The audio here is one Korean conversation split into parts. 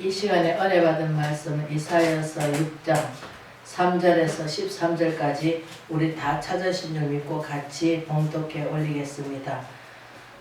이 시간에 은혜 받은 말씀은 이사야서 6장 3절에서 13절까지 우리 다 찾으신 줄 믿고 같이 봉독해 올리겠습니다.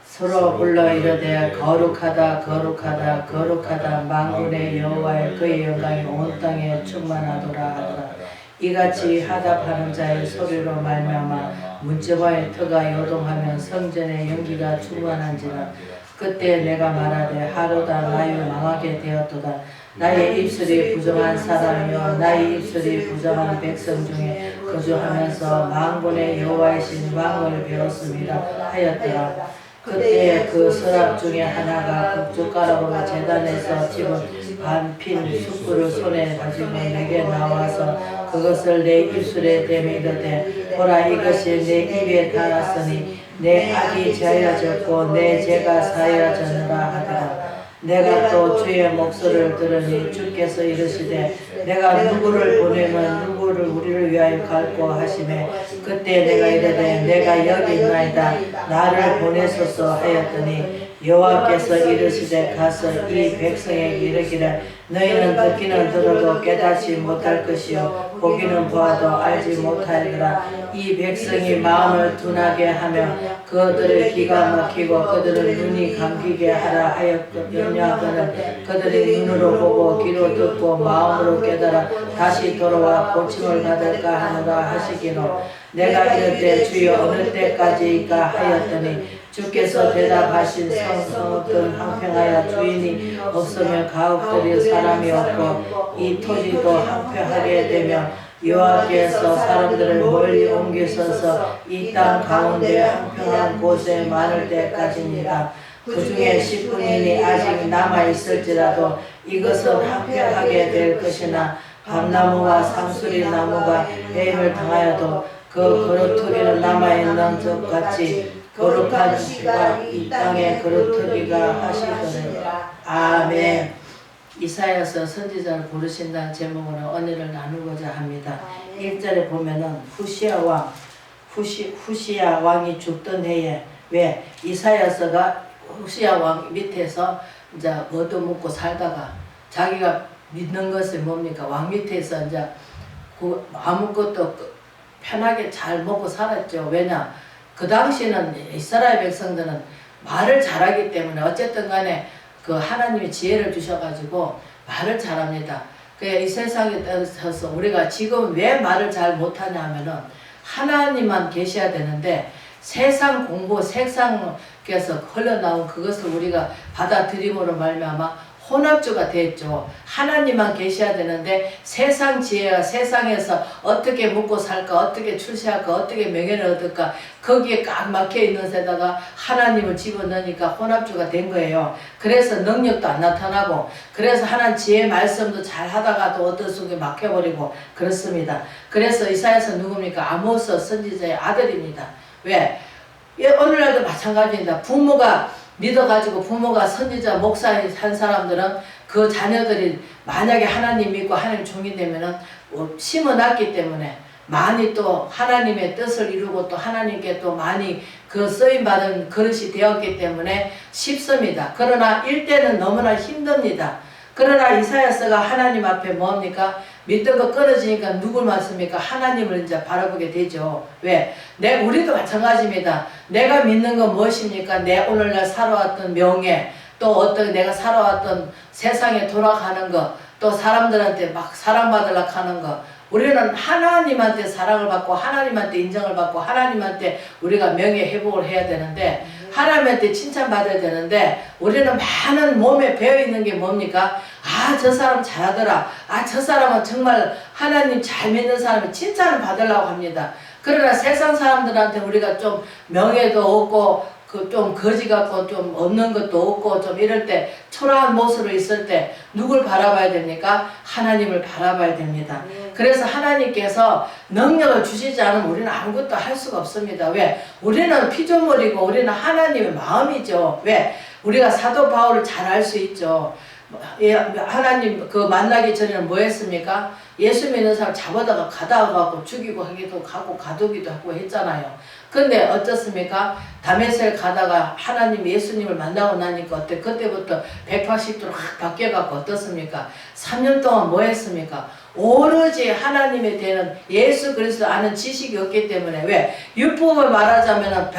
서로 불러 이르되 거룩하다 거룩하다 거룩하다 만군의 여호와의 그의 영광이 온 땅에 충만하도라 하더라. 이같이 하답하는 자의 소리로 말미암아 문제와의 터가 요동하면 성전의 연기가 충만한지라. 그때 내가 말하되 하루다 나요 망하게 되었도다. 나의 입술이 부정한 사람이요 나의 입술이 부정한 백성 중에 거주하면서 만군의 여호와이신 왕을 배웠습니다 하였더라. 그때 그 서랍 중에 하나가 젓가락으로 제단에서 집은 반핀 숯불을 손에 가지고 내게 나와서 그것을 내 입술에 대며 이르되 보라 이것이 내 입에 닿았으니 내 악이 제하여졌고 내 죄가 사하여졌느라 하더라. 내가 또 주의 목소리를 들으니 주께서 이르시되 내가 누구를 보내면 누구를 우리를 위하여 갈고 하시매 그때 내가 이르되 내가 여기 있나이다 나를 보내소서 하였더니 여호와께서 이르시되 가서 이 백성에게 이르기를 너희는 듣기는 들어도 깨닫지 못할 것이요 보기는 보아도 알지 못하리라. 이 백성이 마음을 둔하게 하며 그들의 귀가 막히고 그들의 눈이 감기게 하라 하였거늘 그들이 눈으로 보고 귀로 듣고 마음으로 깨달아 다시 돌아와 고침을 받을까 하노라 하시기로 내가 이르되 주여 어느 때까지일까 하였더니 주께서 대답하신 성읍들은 황폐하여 주인이 없으면 가옥들이 사람이 없고 이 토지도 황폐하게 되며 여호와께서 사람들을 멀리 옮기셔서 이 땅 가운데 황폐한 곳에 많을 때까지입니다. 그 중에 10분인이 아직 남아있을지라도 이것은 황폐하게 될 것이나 밤나무와 상수리 나무가 해임을 당하여도 그 그루터기는 남아있는 것 같이 거룩한 주가 이 땅에 그루터기가 하시더라. 아멘. 이사야서 선지자를 부르신다는 제목으로 은혜를 나누고자 합니다. 1절에 보면은 후시야 왕이 죽던 해에 왜 이사야서가 후시야 왕 밑에서 이제 얻어먹고 살다가 자기가 믿는 것이 뭡니까? 왕 밑에서 이제 아무것도 편하게 잘 먹고 살았죠. 왜냐? 그 당시는 이스라엘 백성들은 말을 잘하기 때문에 어쨌든 간에 그 하나님이 지혜를 주셔가지고 말을 잘합니다. 이 세상에 따라서 우리가 지금 왜 말을 잘 못하냐 하면은 하나님만 계셔야 되는데 세상 공부, 세상에서 흘러나온 그것을 우리가 받아들임으로 말미암아 혼합주가 됐죠. 하나님만 계셔야 되는데 세상 지혜가 세상에서 어떻게 먹고 살까 어떻게 출세할까 어떻게 명예를 얻을까 거기에 꽉 막혀 있는 데다가 하나님을 집어넣으니까 혼합주가 된 거예요. 그래서 능력도 안 나타나고 그래서 하나님 지혜 말씀도 잘 하다가도 어떤 속에 막혀버리고 그렇습니다. 그래서 이사야서 누굽니까? 아모스 선지자의 아들입니다. 왜? 오늘날도 마찬가지입니다. 부모가 믿어가지고 부모가 선지자 목사인 한 사람들은 그 자녀들이 만약에 하나님 믿고 하나님 종이 되면은 심어놨기 때문에 많이 또 하나님의 뜻을 이루고 또 하나님께 또 많이 그 쓰임받은 그릇이 되었기 때문에 쉽습니다. 그러나 일대는 너무나 힘듭니다. 그러나 이사야서가 하나님 앞에 뭡니까? 믿던 거 끊어지니까 누굴 맞습니까? 하나님을 이제 바라보게 되죠. 왜? 우리도 마찬가지입니다. 내가 믿는 건 무엇입니까? 내 오늘날 살아왔던 명예, 또 어떤 내가 살아왔던 세상에 돌아가는 거, 또 사람들한테 막 사랑받으려고 하는 거. 우리는 하나님한테 사랑을 받고 하나님한테 인정을 받고 하나님한테 우리가 명예 회복을 해야 되는데 하나님한테 칭찬받아야 되는데 우리는 많은 몸에 배어있는 게 뭡니까? 아, 저 사람 잘하더라. 아, 저 사람은 정말 하나님 잘 믿는 사람이 칭찬을 받으려고 합니다. 그러나 세상 사람들한테 우리가 좀 명예도 없고 좀 거지 같고 좀 없는 것도 없고 좀 이럴 때 초라한 모습으로 있을 때 누굴 바라봐야 됩니까? 하나님을 바라봐야 됩니다. 그래서 하나님께서 능력을 주시지 않으면 우리는 아무것도 할 수가 없습니다. 왜? 우리는 피조물이고 우리는 하나님의 마음이죠. 왜? 우리가 사도 바울을 잘 알 수 있죠. 하나님 그 만나기 전에는 뭐 했습니까? 예수 믿는 사람 잡아다가 가다가 죽이고 하기도 하고 가두기도 하고 했잖아요. 근데 어떻습니까? 다메섹 가다가 하나님 예수님을 만나고 나니까 어때? 그때부터 180도로 확 바뀌어갖고 어떻습니까? 3년 동안 뭐 했습니까? 오로지 하나님에 대한 예수 그리스도 아는 지식이 없기 때문에 왜? 율법을 말하자면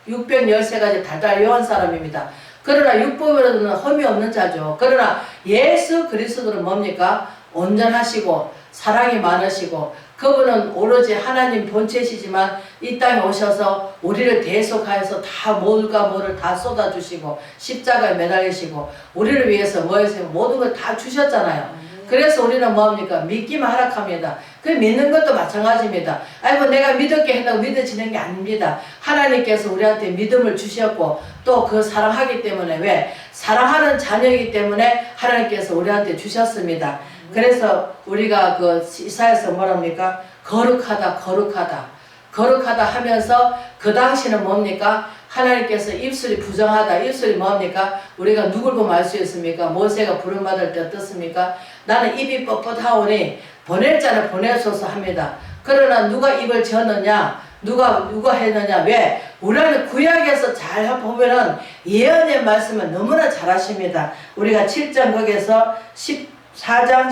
613가지 달달 외운 사람입니다. 그러나 율법으로는 흠이 없는 자죠. 그러나 예수 그리스도는 뭡니까? 온전하시고 사랑이 많으시고 그분은 오로지 하나님 본체시지만 이 땅에 오셔서 우리를 대속하여서 다 뭘까 뭐를 다 쏟아주시고 십자가에 매달리시고 우리를 위해서 뭐 했어요? 모든 걸 다 주셨잖아요. 그래서 우리는 뭐합니까? 믿기만 하락합니다. 그 믿는 것도 마찬가지입니다. 아이고 내가 믿었게 한다고 믿어지는 게 아닙니다. 하나님께서 우리한테 믿음을 주셨고 또 그 사랑하기 때문에 왜? 사랑하는 자녀이기 때문에 하나님께서 우리한테 주셨습니다. 그래서 우리가 그 이사야서 뭐랍니까? 거룩하다 거룩하다 거룩하다 하면서 그 당시는 뭡니까? 하나님께서 입술이 부정하다. 입술이 뭡니까? 우리가 누굴 보면 알 수 있습니까? 모세가 부름받을 때 어떻습니까? 나는 입이 뻣뻣하오니 보낼 자는 보내소서 합니다. 그러나 누가 입을 저느냐? 누가 했느냐? 왜? 우리는 구약에서 잘 보면은 예언의 말씀을 너무나 잘 하십니다. 우리가 7장 거기에서 14장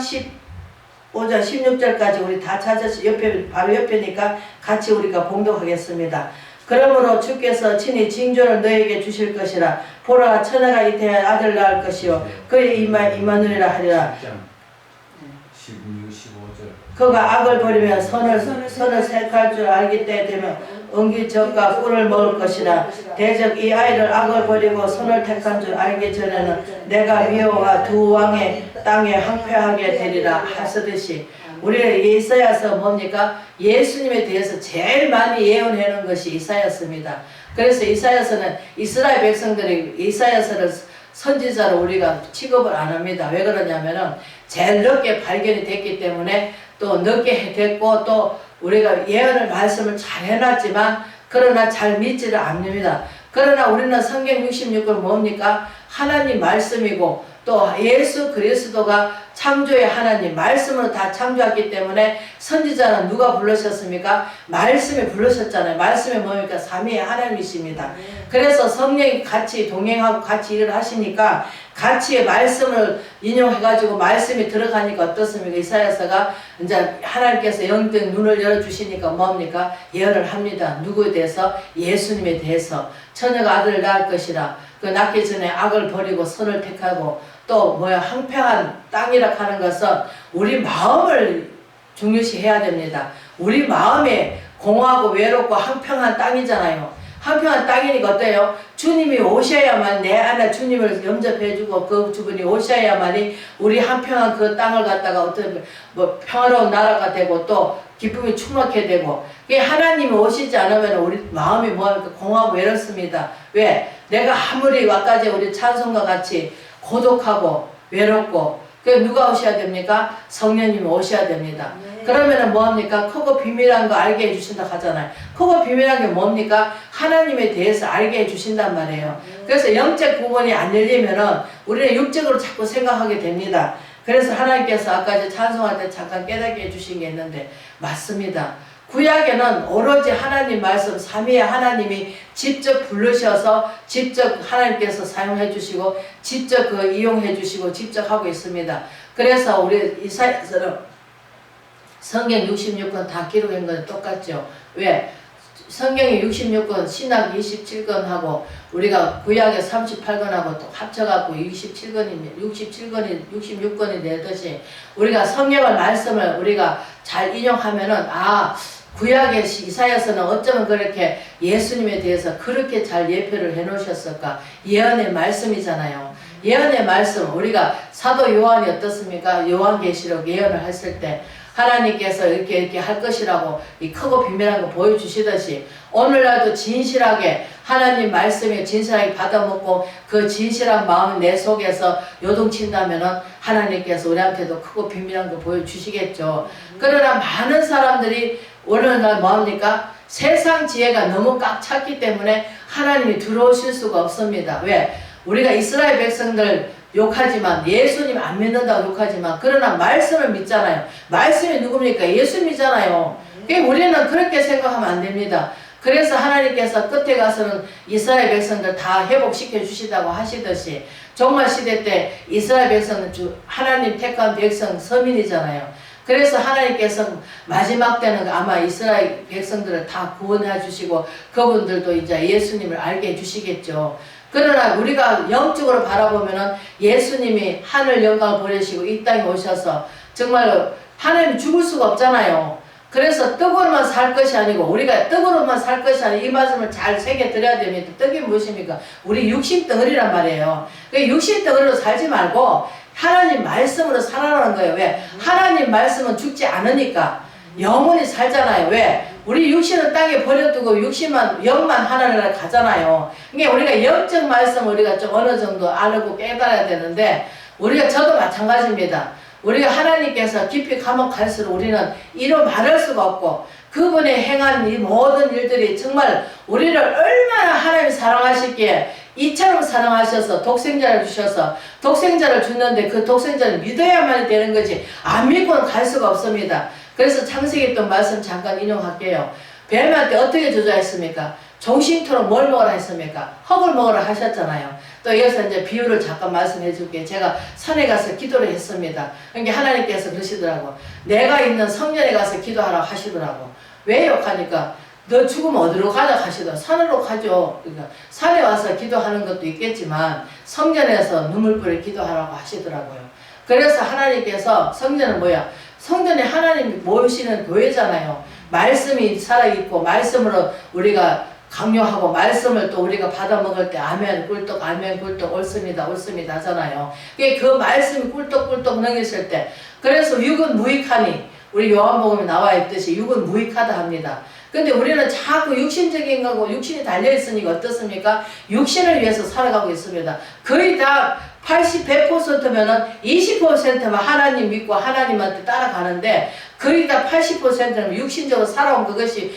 15장 16절까지 우리 다 찾아서 옆에 바로 옆에니까 같이 우리가 봉독하겠습니다. 그러므로 주께서 친히 징조를 너에게 주실 것이라. 보라 처녀가 이태에 아들 낳을 것이요 그의 이마누리라 하리라. 16, 15절. 그가 악을 버리면 선을 택할 줄 알기 때 되면 은기적과 꿀을 먹을 것이라. 대적 이 아이를 악을 버리고 선을 택한 줄 알기 전에는 내가 미호와 두 왕의 땅에 항폐하게 되리라 하시듯이 우리는 이사야서 뭡니까? 예수님에 대해서 제일 많이 예언해 놓은 것이 이사야서입니다. 그래서 이사야서는 이스라엘 백성들이 이사야서를 선지자로 우리가 취급을 안 합니다. 왜 그러냐면은 제일 늦게 발견이 됐기 때문에 또 늦게 됐고 또 우리가 예언을 말씀을 잘 해놨지만 그러나 잘 믿지를 않습니다. 그러나 우리는 성경 66권 뭡니까? 하나님 말씀이고 또 예수 그리스도가 창조의 하나님 말씀으로 다 창조했기 때문에 선지자는 누가 부르셨습니까? 말씀이 부르셨잖아요. 말씀이 뭡니까? 삼위의 하나님이십니다. 그래서 성령이 같이 동행하고 같이 일을 하시니까 같이 말씀을 인용해가지고 말씀이 들어가니까 어떻습니까? 이사야서가 이제 하나님께서 영적 눈을 열어주시니까 뭡니까? 예언을 합니다. 누구에 대해서? 예수님에 대해서. 처녀가 아들을 낳을 것이라. 그 낳기 전에 악을 버리고 선을 택하고 또 항평한 땅이라 하는 것은 우리 마음을 중요시해야 됩니다. 우리 마음에 공허하고 외롭고 항평한 땅이잖아요. 항평한 땅이니까 어때요? 주님이 오셔야만 내 안에 주님을 영접해주고 그 주분이 오셔야만이 우리 항평한 그 땅을 갖다가 어떤 평화로운 나라가 되고 또 기쁨이 충만하게 되고 하나님이 오시지 않으면 우리 마음이 공허하고 외롭습니다. 왜? 내가 아무리 아까 우리 찬송과 같이 고독하고 외롭고 누가 오셔야 됩니까? 성령님이 오셔야 됩니다. 그러면은 뭐합니까? 크고 비밀한 거 알게 해주신다 하잖아요. 크고 비밀한 게 뭡니까? 하나님에 대해서 알게 해주신단 말이에요. 그래서 영적 부분이 안 열리면은 우리는 육적으로 자꾸 생각하게 됩니다. 그래서 하나님께서 아까 찬송할 때 잠깐 깨닫게 해주신 게 있는데 맞습니다. 구약에는 오로지 하나님 말씀 삼위의 하나님이 직접 부르셔서 직접 하나님께서 사용해 주시고 직접 이용해 주시고 직접 하고 있습니다. 그래서 우리 이사야서는 성경 66권 다 기록한 건 똑같죠. 왜? 성경이 66권, 신학 27권하고 우리가 구약의 38권하고 또 합쳐갖고 66권이 되듯이 우리가 성경의 말씀을 우리가 잘 인용하면은 구약의 이사야서는 어쩌면 그렇게 예수님에 대해서 그렇게 잘 예표를 해놓으셨을까? 예언의 말씀이잖아요. 예언의 말씀, 우리가 사도 요한이 어떻습니까? 요한계시록 예언을 했을 때 하나님께서 이렇게 할 것이라고 이 크고 비밀한 거 보여주시듯이 오늘날도 진실하게 하나님 말씀에 진실하게 받아먹고 그 진실한 마음이 내 속에서 요동친다면은 하나님께서 우리한테도 크고 비밀한 거 보여주시겠죠. 그러나 많은 사람들이 오늘날 뭐합니까? 세상 지혜가 너무 꽉 찼기 때문에 하나님이 들어오실 수가 없습니다. 왜? 우리가 이스라엘 백성들 욕하지만 예수님 안 믿는다고 욕하지만 그러나 말씀을 믿잖아요. 말씀이 누굽니까? 예수님이잖아요. 그러니까 우리는 그렇게 생각하면 안 됩니다. 그래서 하나님께서 끝에 가서는 이스라엘 백성들 다 회복시켜 주시다고 하시듯이 종말 시대 때 이스라엘 백성은 하나님 택한 백성 서민이잖아요. 그래서 하나님께서 마지막 때는 아마 이스라엘 백성들을 다 구원해 주시고 그분들도 이제 예수님을 알게 해 주시겠죠. 그러나 우리가 영적으로 바라보면은 예수님이 하늘 영광을 보내시고 이 땅에 오셔서 정말로 하나님 죽을 수가 없잖아요. 그래서 떡으로만 살 것이 아니고 우리가 떡으로만 살 것이 아니고 이 말씀을 잘 새겨 드려야 됩니다. 떡이 무엇입니까? 우리 육신 덩어리란 말이에요. 그 육신 덩어리로 살지 말고 하나님 말씀으로 살아라는 거예요. 왜? 하나님 말씀은 죽지 않으니까 영원히 살잖아요. 왜? 우리 육신은 땅에 버려두고 육신만 영만 하나님을 가잖아요. 그러니까 우리가 영적 말씀 우리가 좀 어느 정도 알고 깨달아야 되는데 우리가 저도 마찬가지입니다. 우리가 하나님께서 깊이 가면 갈수록 우리는 이루 말할 수가 없고 그분의 행한 이 모든 일들이 정말 우리를 얼마나 하나님이 사랑하시기에 이처럼 사랑하셔서 독생자를 주셔서 독생자를 줬는데 그 독생자를 믿어야만 되는 거지 안 믿고는 갈 수가 없습니다. 그래서 창세기 또 말씀 잠깐 인용할게요. 뱀한테 어떻게 조사했습니까? 종신토록 뭘 먹으라 했습니까? 흙을 먹으라 하셨잖아요. 또 여기서 이제 비유를 잠깐 말씀해 줄게요. 제가 산에 가서 기도를 했습니다. 그러니까 하나님께서 그러시더라고. 내가 있는 성전에 가서 기도하라고 하시더라고. 왜요? 하니까 너 죽으면 어디로 가자 하시더라고. 산으로 가죠. 그러니까 산에 와서 기도하는 것도 있겠지만 성전에서 눈물 뿌려 기도하라고 하시더라고요. 그래서 하나님께서 성전은 뭐야? 성전에 하나님이 모이시는 교회잖아요. 말씀이 살아있고 말씀으로 우리가 강요하고 말씀을 또 우리가 받아 먹을 때 아멘 꿀떡 아멘 꿀떡 옳습니다 옳습니다 하잖아요. 그 말씀이 꿀떡꿀떡 넘겼을 때 그래서 육은 무익하니 우리 요한복음에 나와 있듯이 육은 무익하다 합니다. 근데 우리는 자꾸 육신적인 거고 육신이 달려있으니까 어떻습니까? 육신을 위해서 살아가고 있습니다. 거의 다 100%면은 20%만 하나님 믿고 하나님한테 따라가는데 거의 다 80%는 육신적으로 살아온 그것이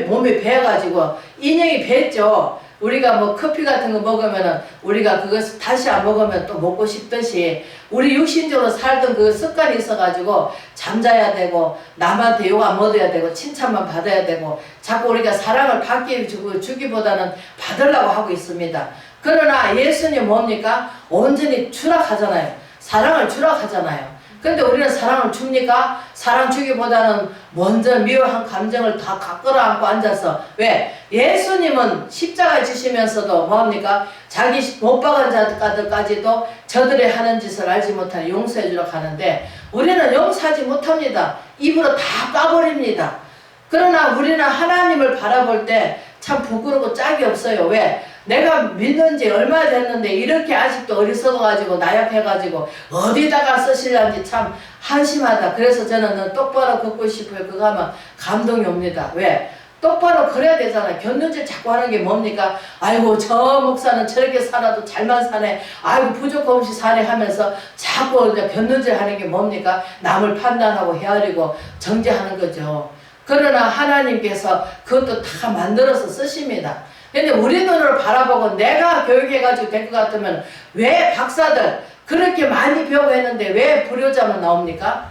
몸에 배어가지고 인형이 배죠. 우리가 뭐 커피 같은 거 먹으면은 우리가 그것을 다시 안 먹으면 또 먹고 싶듯이 우리 육신적으로 살던 그 습관이 있어가지고 잠자야 되고 남한테 욕 안 먹어야 되고 칭찬만 받아야 되고 자꾸 우리가 사랑을 받기 주기보다는 받으려고 하고 있습니다. 그러나 예수님 뭡니까? 온전히 추락하잖아요. 사랑을 추락하잖아요. 근데 우리는 사랑을 줍니까? 사랑 주기보다는 먼저 미워한 감정을 다 끌어안고 앉아서 왜? 예수님은 십자가에 지시면서도 뭐합니까? 자기 못 박은 자들까지도 저들의 하는 짓을 알지 못하니 용서해 주려고 하는데 우리는 용서하지 못합니다. 입으로 다 까버립니다. 그러나 우리는 하나님을 바라볼 때 참 부끄럽고 짝이 없어요. 왜? 내가 믿는 지 얼마 됐는데 이렇게 아직도 어리석어가지고 나약해가지고 어디다가 쓰실란지 참 한심하다. 그래서 저는 똑바로 걷고 싶어요. 그거 하면 감동이 옵니다. 왜? 똑바로 그래야 되잖아요. 곁눈질 자꾸 하는 게 뭡니까? 아이고 저 목사는 저렇게 살아도 잘만 사네. 아이고 부족 없이 사네 하면서 자꾸 곁눈질 하는 게 뭡니까? 남을 판단하고 헤아리고 정죄하는 거죠. 그러나 하나님께서 그것도 다 만들어서 쓰십니다. 근데 우리 눈으로 바라보고 내가 교육해가지고 될 것 같으면 왜 박사들 그렇게 많이 배우고 했는데 왜 불효자만 나옵니까?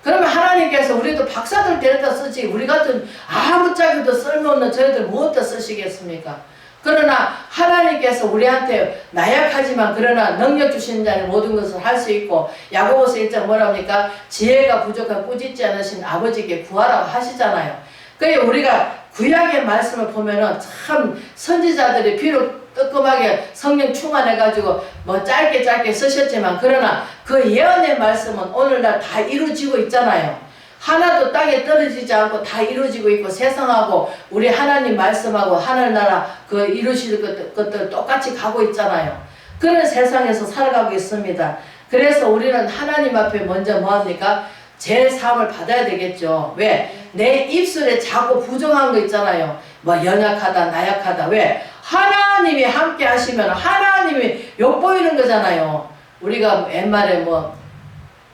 그러면 하나님께서 우리도 박사들 데려다 쓰지 우리 같은 아무짝에도 쓸모없는 저희들 무엇다 쓰시겠습니까? 그러나 하나님께서 우리한테 나약하지만 그러나 능력 주신 자는 모든 것을 할 수 있고 야고보서 1장 뭐라 합니까? 지혜가 부족한 꾸짖지 않으신 아버지께 구하라고 하시잖아요. 그러니까 우리가 구약의 말씀을 보면은 참 선지자들이 비록 뜨끔하게 성령 충만해가지고 뭐 짧게 쓰셨지만 그러나 그 예언의 말씀은 오늘날 다 이루어지고 있잖아요. 하나도 땅에 떨어지지 않고 다 이루어지고 있고 세상하고 우리 하나님 말씀하고 하늘나라 그 이루실 것들 똑같이 가고 있잖아요. 그런 세상에서 살아가고 있습니다. 그래서 우리는 하나님 앞에 먼저 뭐합니까? 제 사함을 받아야 되겠죠. 왜? 내 입술에 자꾸 부정한 거 있잖아요. 뭐 연약하다 나약하다. 왜? 하나님이 함께 하시면 하나님이 욕보이는 거잖아요. 우리가 옛말에 뭐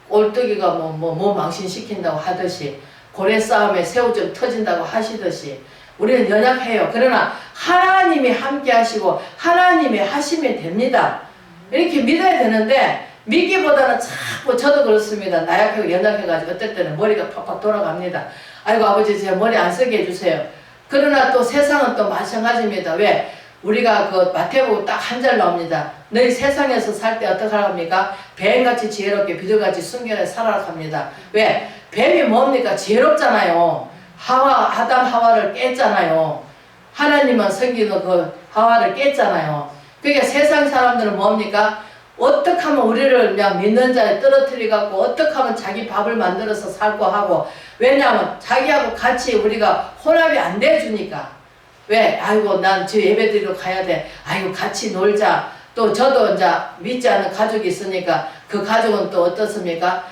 꼴뚜기가 뭐 망신시킨다고 하듯이 고래 싸움에 새우젓 터진다고 하시듯이 우리는 연약해요. 그러나 하나님이 함께 하시고 하나님이 하시면 됩니다. 이렇게 믿어야 되는데 믿기보다는 자꾸 저도 그렇습니다. 나약하고 연약해가지고 어떨 때는 머리가 팍팍 돌아갑니다. 아이고 아버지 제 머리 안 쓰게 해주세요. 그러나 또 세상은 또 마찬가지입니다. 왜? 우리가 그 마태복음 딱 한 절 나옵니다. 너희 세상에서 살 때 어떻게 하랍니까? 뱀같이 지혜롭게 비둘같이 순결하게 살아라 합니다. 왜? 뱀이 뭡니까? 지혜롭잖아요. 아담 하와를 깼잖아요. 하나님만 섬기는 그 하와를 깼잖아요. 그러니까 세상 사람들은 뭡니까? 어떻게 하면 우리를 그냥 믿는 자에 떨어뜨리갖고 어떻게 하면 자기 밥을 만들어서 살고 하고, 왜냐하면 자기하고 같이 우리가 혼합이 안 돼주니까. 왜? 아이고 난 저 예배드리러 가야 돼. 아이고 같이 놀자. 또 저도 이제 믿지 않는 가족이 있으니까 그 가족은 또 어떻습니까?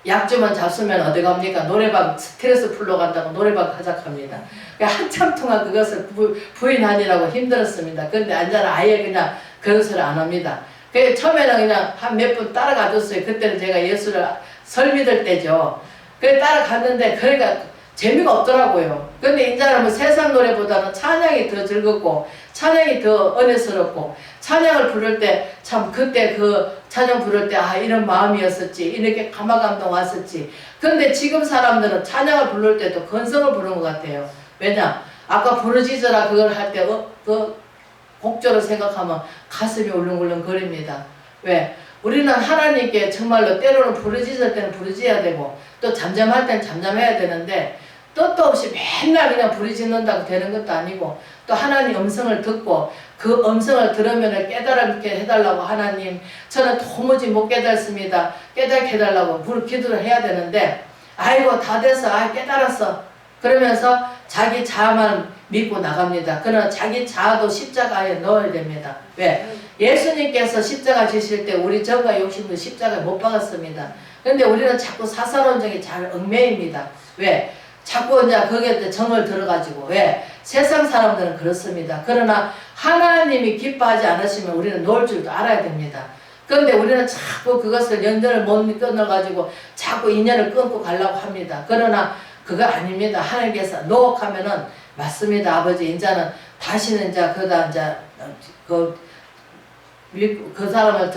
약주만 잡수면 어디 갑니까? 노래방 스트레스 풀러 간다고 노래방 가자합니다. 그러니까 한참 동안 그것을 부인하느라고 힘들었습니다. 그런데 앉아는 아예 그냥 그런 소리 안 합니다. 그 처음에는 그냥 한 몇 분 따라가 줬어요. 그때는 제가 예수를 설 믿을 때죠. 그래 따라갔는데 그러니까 재미가 없더라고요. 근데 이제는 뭐 세상 노래보다는 찬양이 더 즐겁고 찬양이 더 은혜스럽고, 찬양을 부를 때 참 그때 그 찬양 부를 때 아 이런 마음이었었지, 이렇게 감화감동 왔었지. 근데 지금 사람들은 찬양을 부를 때도 건성을 부르는 것 같아요. 왜냐? 아까 부르짖어라 그걸 할 때 그 곡절을 생각하면 가슴이 울렁울렁 거립니다. 왜? 우리는 하나님께 정말로 때로는 부르짖을 때는 부르짖어야 되고 또 잠잠할 때는 잠잠해야 되는데, 뜻도 없이 맨날 그냥 부르짖는다고 되는 것도 아니고, 또 하나님 음성을 듣고 그 음성을 들으면 깨달게 해달라고, 하나님 저는 도무지 못 깨닫습니다, 깨닫게 해달라고 기도를 해야 되는데, 아이고 다 됐어, 아 깨달았어 그러면서 자기 자아만 믿고 나갑니다. 그러나 자기 자아도 십자가에 넣어야 됩니다. 왜? 예수님께서 십자가 지실 때 우리 정과 욕심도 십자가에 못 박았습니다. 그런데 우리는 자꾸 사사론적이 잘 얽매입니다. 왜? 자꾸 이제 거기에 정을 들어가지고. 왜? 세상 사람들은 그렇습니다. 그러나 하나님이 기뻐하지 않으시면 우리는 놓을 줄도 알아야 됩니다. 그런데 우리는 자꾸 그것을 연전을 못 끊어가지고 자꾸 인연을 끊고 가려고 합니다. 그러나 그거 아닙니다. 하나님께서 노혹하면은 맞습니다. 아버지 이제는 다시는 이제 그다 이제 그 사람을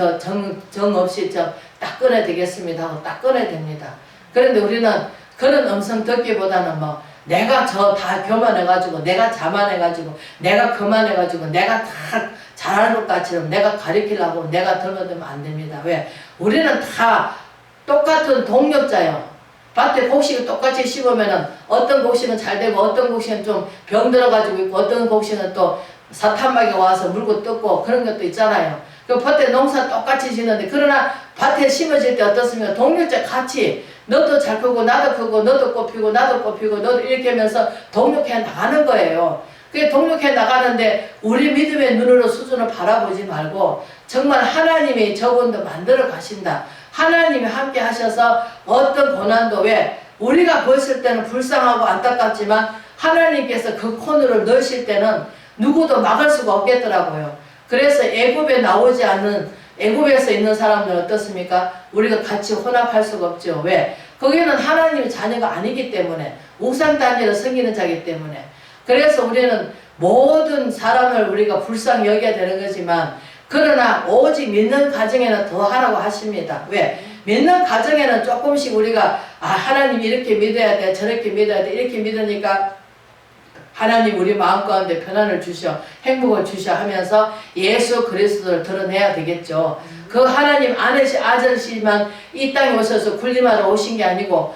정 없이 딱 끊어야 되겠습니다 하고 딱 끊어야 됩니다. 그런데 우리는 그런 음성 듣기보다는 뭐 내가 저 다 교만해가지고, 내가 자만해가지고, 내가 그만해가지고, 내가 다 잘하는 것 같이는 내가 가르치려고 내가 들어두면 안 됩니다. 왜? 우리는 다 똑같은 동력자요. 밭에 곡식을 똑같이 심으면은 어떤 곡식은 잘 되고 어떤 곡식은 좀 병들어가지고 있고 어떤 곡식은 또 사탄막이 와서 물고 뜯고 그런 것도 있잖아요. 그 밭에 농사 똑같이 짓는데, 그러나 밭에 심어질 때 어떻습니까? 동력자 같이 너도 잘 크고 나도 크고 너도 꽃피고 나도 꽃피고 너도 이렇게 하면서 동력해 나가는 거예요. 그게 동력해 나가는데 우리 믿음의 눈으로 수준을 바라보지 말고 정말 하나님이 저분도 만들어 가신다. 하나님이 함께 하셔서 어떤 고난도, 왜? 우리가 보였을 때는 불쌍하고 안타깝지만 하나님께서 그 코너를 넣으실 때는 누구도 막을 수가 없겠더라고요. 그래서 애굽에 나오지 않는, 애굽에서 있는 사람들은 어떻습니까? 우리가 같이 혼합할 수가 없죠. 왜? 거기는 하나님의 자녀가 아니기 때문에, 우상 단위로 섬기는 자이기 때문에. 그래서 우리는 모든 사람을 우리가 불쌍히 여겨야 되는 거지만, 그러나 오직 믿는 가정에는 더 하라고 하십니다. 왜? 믿는 가정에는 조금씩 우리가 하나님 이렇게 믿어야 돼, 저렇게 믿어야 돼, 이렇게 믿으니까 하나님 우리 마음 가운데 편안을 주셔, 행복을 주셔 하면서 예수 그리스도를 드러내야 되겠죠. 그 하나님 아들이시만 이 땅에 오셔서 군림하러 오신 게 아니고,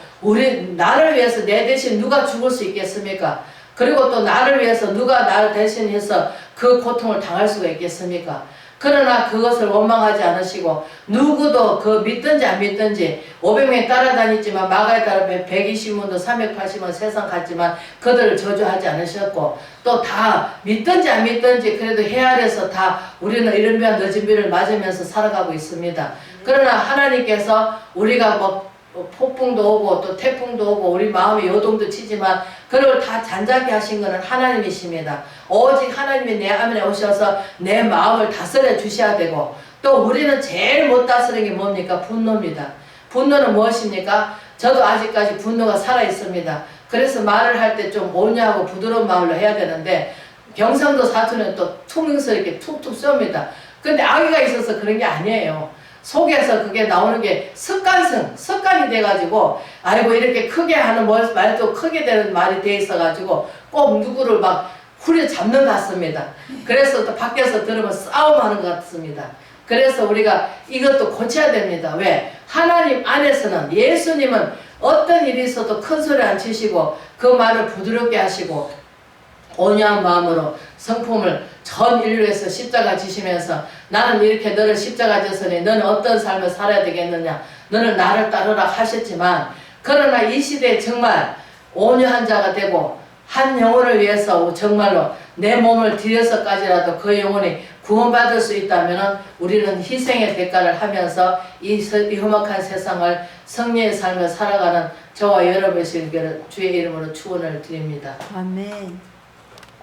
나를 위해서 내 대신 누가 죽을 수 있겠습니까? 그리고 또 나를 위해서 누가 나를 대신해서 그 고통을 당할 수가 있겠습니까? 그러나 그것을 원망하지 않으시고, 누구도 그 믿든지 안 믿든지 500명이 따라다녔지만 마가에 따라 120문도 380문 세상 갔지만 그들을 저주하지 않으셨고, 또 다 믿든지 안 믿든지 그래도 해 아래서 다 우리는 이른비와 늦은비를 맞으면서 살아가고 있습니다. 그러나 하나님께서 우리가 뭐 폭풍도 오고 또 태풍도 오고 우리 마음에 요동도 치지만 그걸 다 잔잔케 하신 것은 하나님이십니다. 오직 하나님이 내 안에 오셔서 내 마음을 다스려 주셔야 되고, 또 우리는 제일 못 다스리는 게 뭡니까? 분노입니다. 분노는 무엇입니까? 저도 아직까지 분노가 살아 있습니다. 그래서 말을 할 때 좀 온유하고 부드러운 말로 해야 되는데, 경상도 사투리는 또 퉁명스럽게 툭툭 쏩니다. 근데 악의가 있어서 그런 게 아니에요. 속에서 그게 나오는 게 습관이 돼가지고, 아이고, 이렇게 크게 하는 말도 크게 되는 말이 돼 있어가지고, 꼭 누구를 막 후려잡는 것 같습니다. 그래서 또 밖에서 들으면 싸움하는 것 같습니다. 그래서 우리가 이것도 고쳐야 됩니다. 왜? 하나님 안에서는, 예수님은 어떤 일이 있어도 큰 소리 안 치시고, 그 말을 부드럽게 하시고, 온유한 마음으로 성품을 전 인류에서 십자가 지시면서, 나는 이렇게 너를 십자가 졌으니 너는 어떤 삶을 살아야 되겠느냐, 너는 나를 따르라 하셨지만, 그러나 이 시대에 정말 온유한 자가 되고 한 영혼을 위해서 정말로 내 몸을 들여서까지라도 그 영혼이 구원받을 수 있다면 우리는 희생의 대가를 하면서 이 험악한 세상을 성리의 삶을 살아가는 저와 여러분의 주의 이름으로 축원을 드립니다. 아멘.